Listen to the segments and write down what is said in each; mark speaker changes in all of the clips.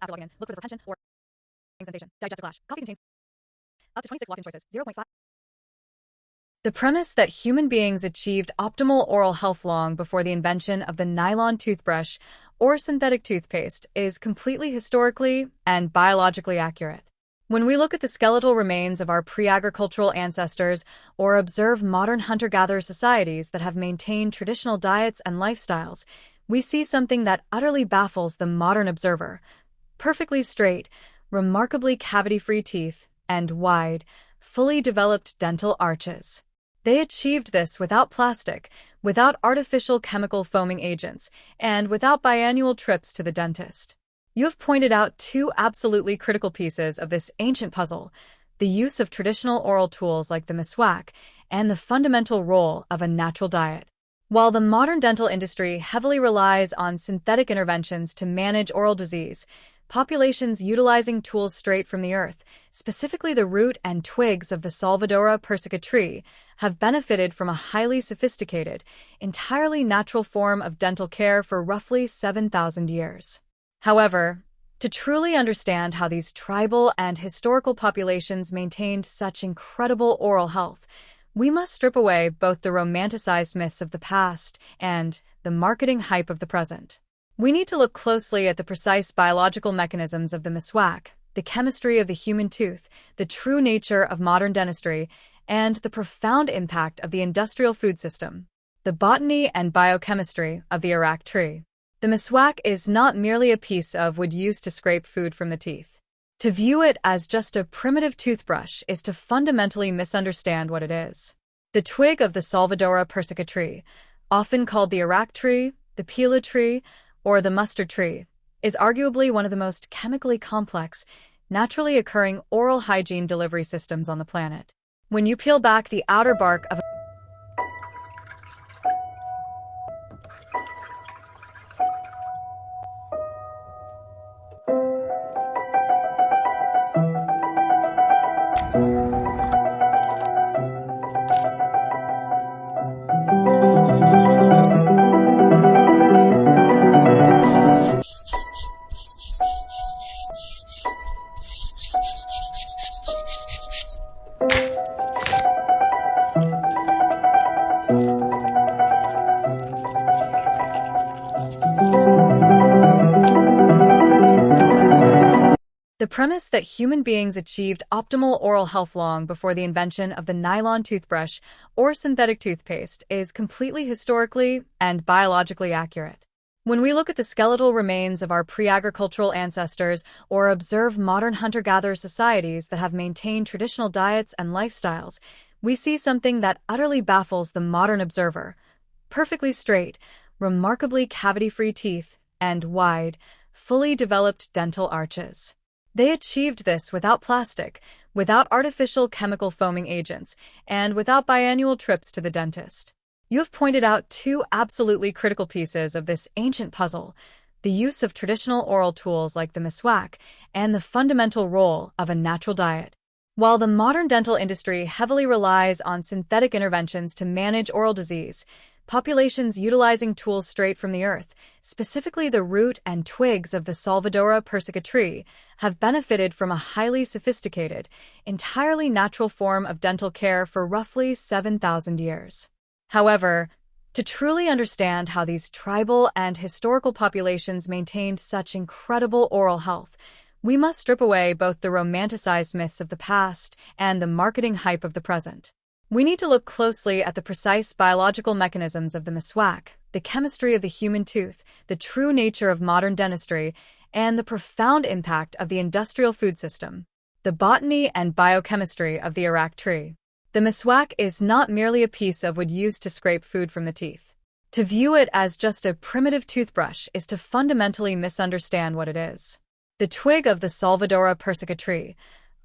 Speaker 1: After logging in, look for the retention or sensation. Digestive flash. Coffee contains up to 26 locked-in choices. 0.5. The premise that human beings achieved optimal oral health long before the invention of the nylon toothbrush or synthetic toothpaste is completely historically and biologically accurate. When we look at the skeletal remains of our pre-agricultural ancestors or observe modern hunter-gatherer societies that have maintained traditional diets and lifestyles, we see something that utterly baffles the modern observer: perfectly straight, remarkably cavity-free teeth, and wide, fully developed dental arches. They achieved this without plastic, without artificial chemical foaming agents, and without biannual trips to the dentist. You have pointed out two absolutely critical pieces of this ancient puzzle: the use of traditional oral tools like the Miswak and the fundamental role of a natural diet. While the modern dental industry heavily relies on synthetic interventions to manage oral disease, populations utilizing tools straight from the earth, specifically the root and twigs of the Salvadora persica tree, have benefited from a highly sophisticated, entirely natural form of dental care for roughly 7,000 years. However, to truly understand how these tribal and historical populations maintained such incredible oral health, we must strip away both the romanticized myths of the past and the marketing hype of the present. We need to look closely at the precise biological mechanisms of the Miswak, the chemistry of the human tooth, the true nature of modern dentistry, and the profound impact of the industrial food system, the botany and biochemistry of the arak tree. The Miswak is not merely a piece of wood used to scrape food from the teeth. To view it as just a primitive toothbrush is to fundamentally misunderstand what it is. The twig of the Salvadora persica tree, often called the arak tree, the pila tree, or the mustard tree, is arguably one of the most chemically complex, naturally occurring oral hygiene delivery systems on the planet. When you peel back the outer bark of The premise that human beings achieved optimal oral health long before the invention of the nylon toothbrush or synthetic toothpaste is completely historically and biologically accurate. When we look at the skeletal remains of our pre-agricultural ancestors or observe modern hunter-gatherer societies that have maintained traditional diets and lifestyles, we see something that utterly baffles the modern observer: perfectly straight, remarkably cavity-free teeth, and wide, fully developed dental arches. They achieved this without plastic, without artificial chemical foaming agents, and without biannual trips to the dentist. You have pointed out two absolutely critical pieces of this ancient puzzle: the use of traditional oral tools like the Miswak and the fundamental role of a natural diet. While the modern dental industry heavily relies on synthetic interventions to manage oral disease, populations utilizing tools straight from the earth, specifically the root and twigs of the Salvadora persica tree, have benefited from a highly sophisticated, entirely natural form of dental care for roughly 7,000 years. However, to truly understand how these tribal and historical populations maintained such incredible oral health, we must strip away both the romanticized myths of the past and the marketing hype of the present. We need to look closely at the precise biological mechanisms of the Miswak, the chemistry of the human tooth, the true nature of modern dentistry, and the profound impact of the industrial food system, the botany and biochemistry of the arak tree. The Miswak is not merely a piece of wood used to scrape food from the teeth. To view it as just a primitive toothbrush is to fundamentally misunderstand what it is. The twig of the Salvadora persica tree,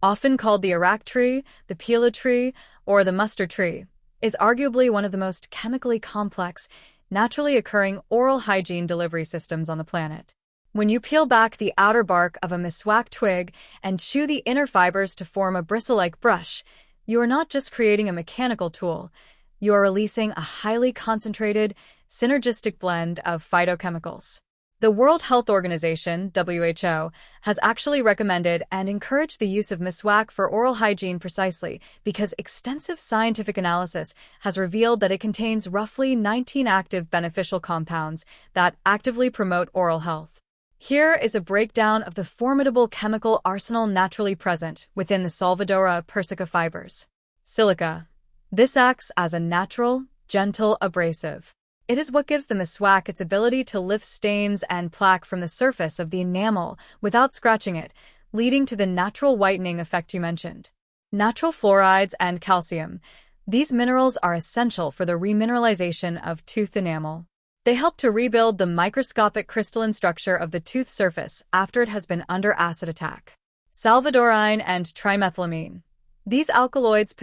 Speaker 1: often called the arak tree, the pila tree, or the mustard tree, is arguably one of the most chemically complex, naturally occurring oral hygiene delivery systems on the planet. When you peel back the outer bark of a Miswak twig and chew the inner fibers to form a bristle-like brush, you are not just creating a mechanical tool, you are releasing a highly concentrated, synergistic blend of phytochemicals. The World Health Organization, WHO, has actually recommended and encouraged the use of Miswak for oral hygiene precisely because extensive scientific analysis has revealed that it contains roughly 19 active beneficial compounds that actively promote oral health. Here is a breakdown of the formidable chemical arsenal naturally present within the Salvadora persica fibers. Silica. This acts as a natural, gentle abrasive. It is what gives the Miswak its ability to lift stains and plaque from the surface of the enamel without scratching it, leading to the natural whitening effect you mentioned. Natural fluorides and calcium. These minerals are essential for the remineralization of tooth enamel. They help to rebuild the microscopic crystalline structure of the tooth surface after it has been under acid attack. Salvadorine and trimethylamine. These alkaloids